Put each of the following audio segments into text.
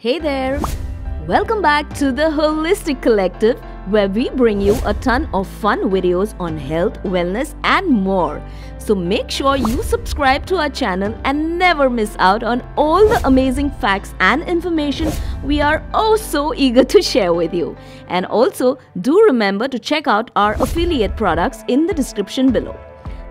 Hey there! Welcome back to the Holistic Collective, where we bring you a ton of fun videos on health, wellness, and more. So make sure you subscribe to our channel and never miss out on all the amazing facts and information we are oh so eager to share with you. And also, do remember to check out our affiliate products in the description below.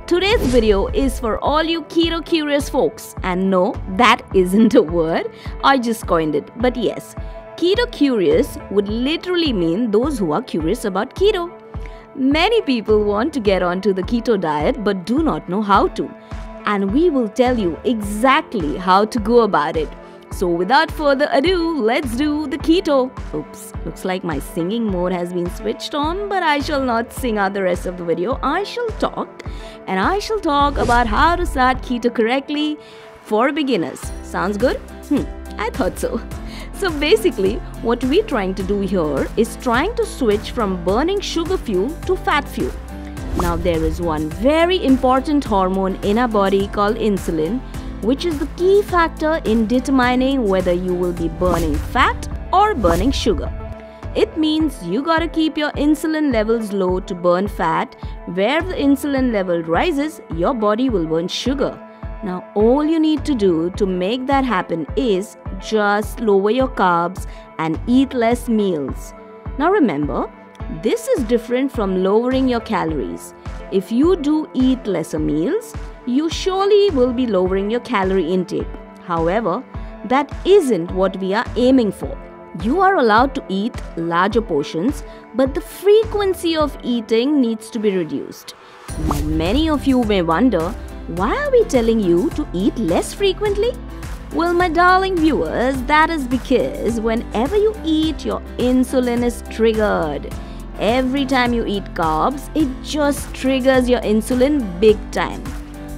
Today's video is for all you keto curious folks, and no, that isn't a word, I just coined it. But yes, keto curious would literally mean those who are curious about keto. Many people want to get onto the keto diet but do not know how to, and we will tell you exactly how to go about it. So without further ado, let's do the keto. Oops, looks like my singing mode has been switched on, but I shall not sing out the rest of the video. I shall talk, and I shall talk about how to start keto correctly for beginners. Sounds good? I thought so. So basically, what we're trying to do here is trying to switch from burning sugar fuel to fat fuel. Now there is one very important hormone in our body called insulin, which is the key factor in determining whether you will be burning fat or burning sugar. It means you gotta keep your insulin levels low to burn fat. Where the insulin level rises, your body will burn sugar. Now all you need to do to make that happen is just lower your carbs and eat less meals. Now remember, this is different from lowering your calories. If you do eat lesser meals, you surely will be lowering your calorie intake. However, that isn't what we are aiming for. You are allowed to eat larger portions, but the frequency of eating needs to be reduced. Now, many of you may wonder, why are we telling you to eat less frequently? Well, my darling viewers, that is because whenever you eat, your insulin is triggered. Every time you eat carbs, it just triggers your insulin big time.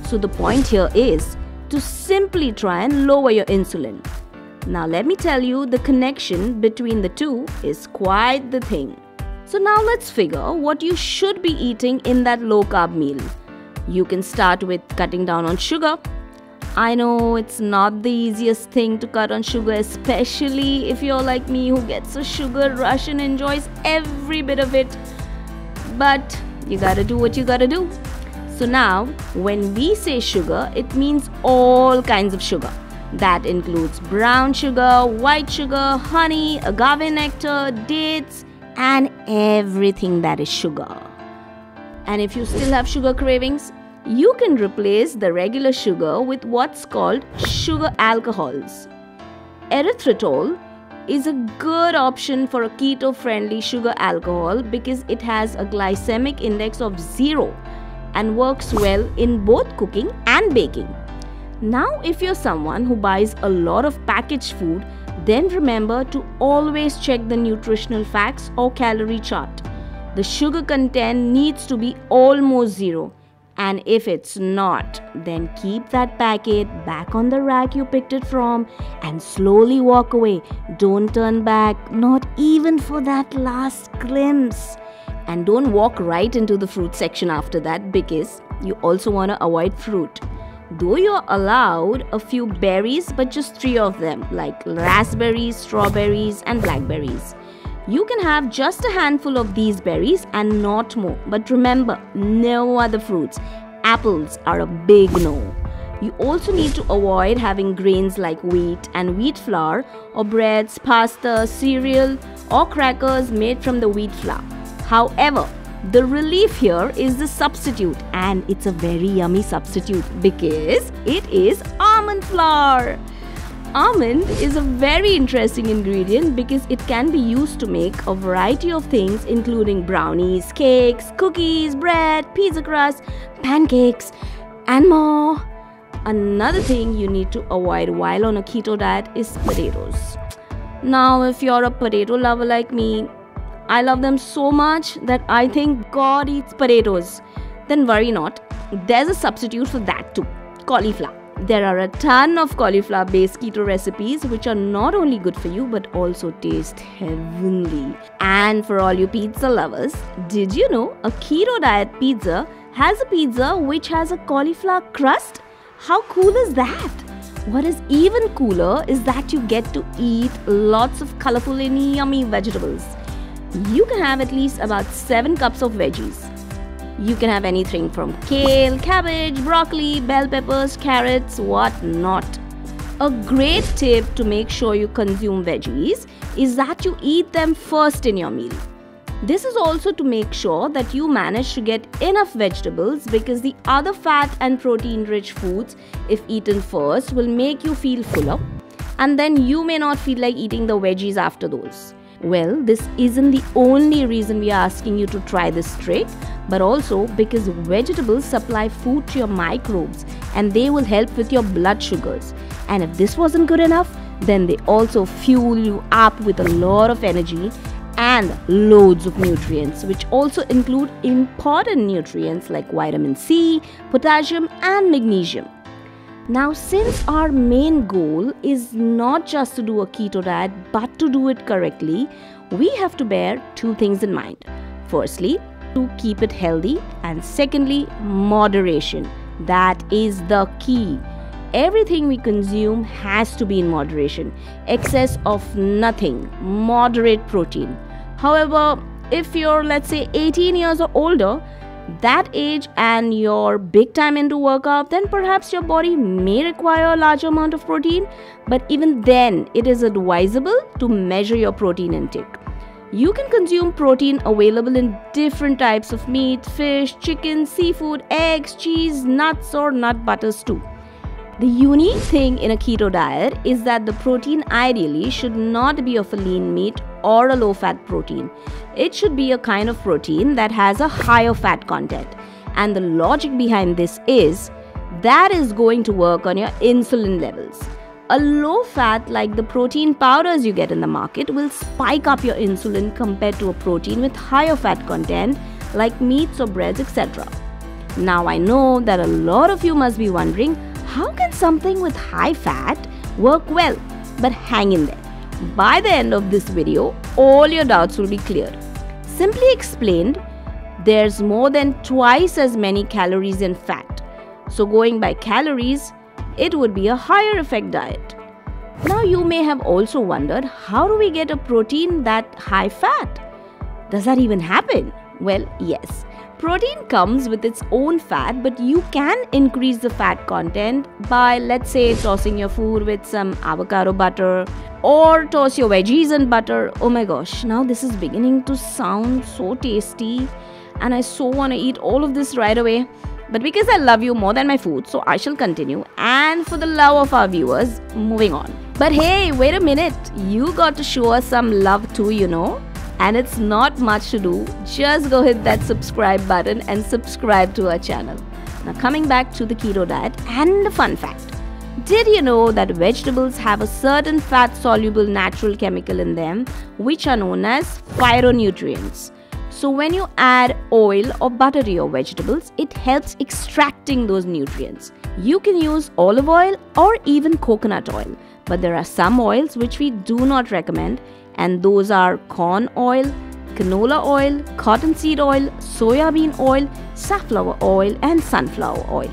So the point here is to simply try and lower your insulin. Now let me tell you, the connection between the two is quite the thing. So now let's figure what you should be eating in that low carb meal. You can start with cutting down on sugar. I know it's not the easiest thing to cut on sugar, especially if you're like me who gets a sugar rush and enjoys every bit of it. But you gotta do what you gotta do. So now, when we say sugar, it means all kinds of sugar. That includes brown sugar, white sugar, honey, agave nectar, dates, and everything that is sugar. And if you still have sugar cravings, you can replace the regular sugar with what's called sugar alcohols. Erythritol is a good option for a keto-friendly sugar alcohol because it has a glycemic index of 0 and works well in both cooking and baking. Now, if you're someone who buys a lot of packaged food, then remember to always check the nutritional facts or calorie chart. The sugar content needs to be almost 0. And if it's not, then keep that packet back on the rack you picked it from and slowly walk away. Don't turn back, not even for that last glimpse. And don't walk right into the fruit section after that because you also want to avoid fruit. Though you're allowed a few berries, but just 3 of them, like raspberries, strawberries, and blackberries. You can have just a handful of these berries and not more. But remember, no other fruits. Apples are a big no. You also need to avoid having grains like wheat and wheat flour, or breads, pasta, cereal, or crackers made from the wheat flour. However, the relief here is the substitute, and it's a very yummy substitute because it is almond flour. Almond is a very interesting ingredient because it can be used to make a variety of things including brownies, cakes, cookies, bread, pizza crust, pancakes, and more. Another thing you need to avoid while on a keto diet is potatoes. Now, if you're a potato lover like me, I love them so much that I think God eats potatoes. Then worry not, there's a substitute for that too, cauliflower. There are a ton of cauliflower-based keto recipes which are not only good for you but also taste heavenly. And for all you pizza lovers, did you know a keto diet pizza has a pizza which has a cauliflower crust? How cool is that? What is even cooler is that you get to eat lots of colorful and yummy vegetables. You can have at least about 7 cups of veggies. You can have anything from kale, cabbage, broccoli, bell peppers, carrots, what not. A great tip to make sure you consume veggies is that you eat them first in your meal. This is also to make sure that you manage to get enough vegetables, because the other fat and protein rich foods, if eaten first, will make you feel fuller, and then you may not feel like eating the veggies after those. Well, this isn't the only reason we are asking you to try this trick, but also because vegetables supply food to your microbes and they will help with your blood sugars. And if this wasn't good enough, then they also fuel you up with a lot of energy and loads of nutrients, which also include important nutrients like vitamin C, potassium and magnesium. Now, since our main goal is not just to do a keto diet but to do it correctly, we have to bear 2 things in mind. Firstly, to keep it healthy, and secondly, moderation. That is the key. Everything we consume has to be in moderation. Excess of nothing, moderate protein. However, if you're, let's say, 18 years or older, that age, and you're big time into workout, then perhaps your body may require a larger amount of protein. But even then, it is advisable to measure your protein intake. You can consume protein available in different types of meat, fish, chicken, seafood, eggs, cheese, nuts or nut butters too. The unique thing in a keto diet is that the protein ideally should not be of a lean meat or a low-fat protein. It should be a kind of protein that has a higher fat content. And the logic behind this is that is going to work on your insulin levels. A low fat like the protein powders you get in the market will spike up your insulin compared to a protein with higher fat content like meats or breads, etc. Now I know that a lot of you must be wondering, how can something with high fat work well? But hang in there. By the end of this video, all your doubts will be cleared. Simply explained, there's more than twice as many calories in fat. So going by calories, it would be a higher effect diet. Now you may have also wondered, how do we get a protein that high fat? Does that even happen? Well, yes. Protein comes with its own fat, but you can increase the fat content by, let's say, tossing your food with some avocado butter or toss your veggies in butter. Oh my gosh, now this is beginning to sound so tasty and I so want to eat all of this right away. But because I love you more than my food, so I shall continue. And for the love of our viewers, moving on. But hey, wait a minute. You got to show us some love too, you know. And it's not much to do. Just go hit that subscribe button and subscribe to our channel. Now coming back to the keto diet and a fun fact. Did you know that vegetables have a certain fat-soluble natural chemical in them which are known as phytonutrients? So when you add oil or butter to your vegetables, it helps extracting those nutrients. You can use olive oil or even coconut oil, but there are some oils which we do not recommend, and those are corn oil, canola oil, cottonseed oil, soybean oil, safflower oil and sunflower oil.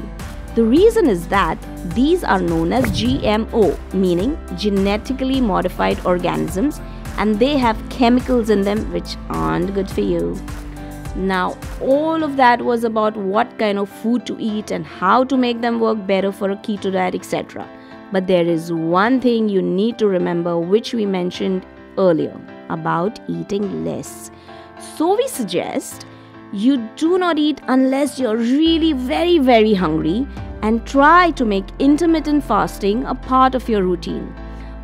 The reason is that these are known as GMO, meaning genetically modified organisms, and they have chemicals in them which aren't good for you. Now, all of that was about what kind of food to eat and how to make them work better for a keto diet, etc. But there is one thing you need to remember, which we mentioned earlier, about eating less. So we suggest you do not eat unless you're really very hungry, and try to make intermittent fasting a part of your routine.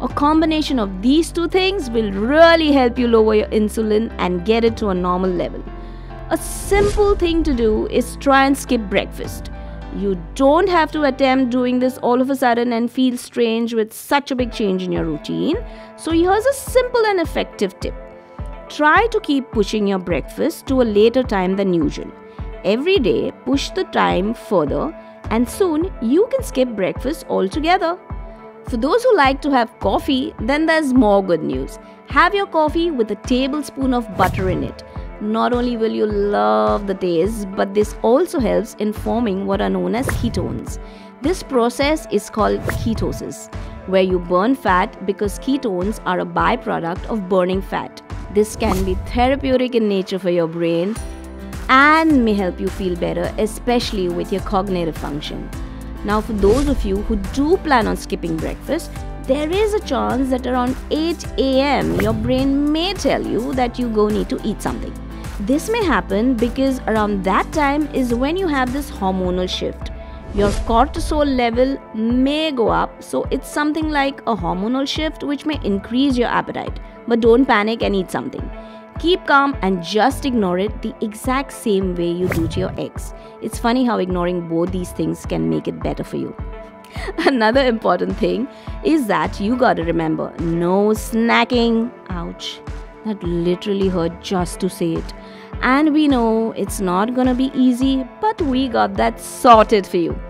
A combination of these two things will really help you lower your insulin and get it to a normal level. A simple thing to do is try and skip breakfast. You don't have to attempt doing this all of a sudden and feel strange with such a big change in your routine. So here's a simple and effective tip. Try to keep pushing your breakfast to a later time than usual. Every day, push the time further and soon you can skip breakfast altogether. For those who like to have coffee, then there's more good news. Have your coffee with a tablespoon of butter in it. Not only will you love the taste, but this also helps in forming what are known as ketones. This process is called ketosis, where you burn fat because ketones are a byproduct of burning fat. This can be therapeutic in nature for your brain and may help you feel better, especially with your cognitive function. Now, for those of you who do plan on skipping breakfast, there is a chance that around 8 a.m. your brain may tell you that you need to eat something. This may happen because around that time is when you have this hormonal shift. Your cortisol level may go up, so it's something like a hormonal shift which may increase your appetite. But don't panic and eat something. Keep calm and just ignore it the exact same way you do to your ex. It's funny how ignoring both these things can make it better for you. Another important thing is that you gotta remember, no snacking. Ouch, that literally hurt just to say it. And we know it's not gonna be easy, but we got that sorted for you.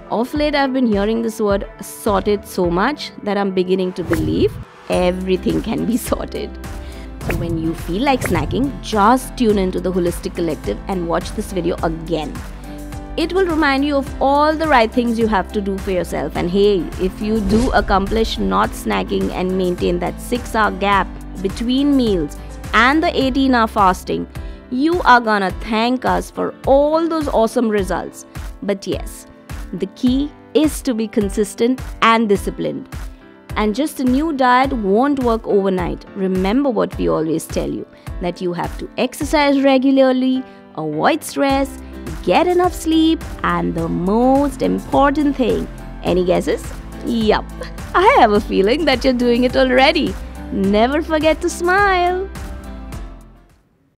Of late, I've been hearing this word sorted so much that I'm beginning to believe everything can be sorted. So when you feel like snacking, just tune into the Holistic Collective and watch this video again. It will remind you of all the right things you have to do for yourself. And hey, if you do accomplish not snacking and maintain that 6-hour gap between meals and the 18-hour fasting, you are gonna thank us for all those awesome results. But yes, the key is to be consistent and disciplined. And just a new diet won't work overnight. Remember what we always tell you, that you have to exercise regularly, avoid stress, get enough sleep, and the most important thing, any guesses? Yup, I have a feeling that you're doing it already. Never forget to smile.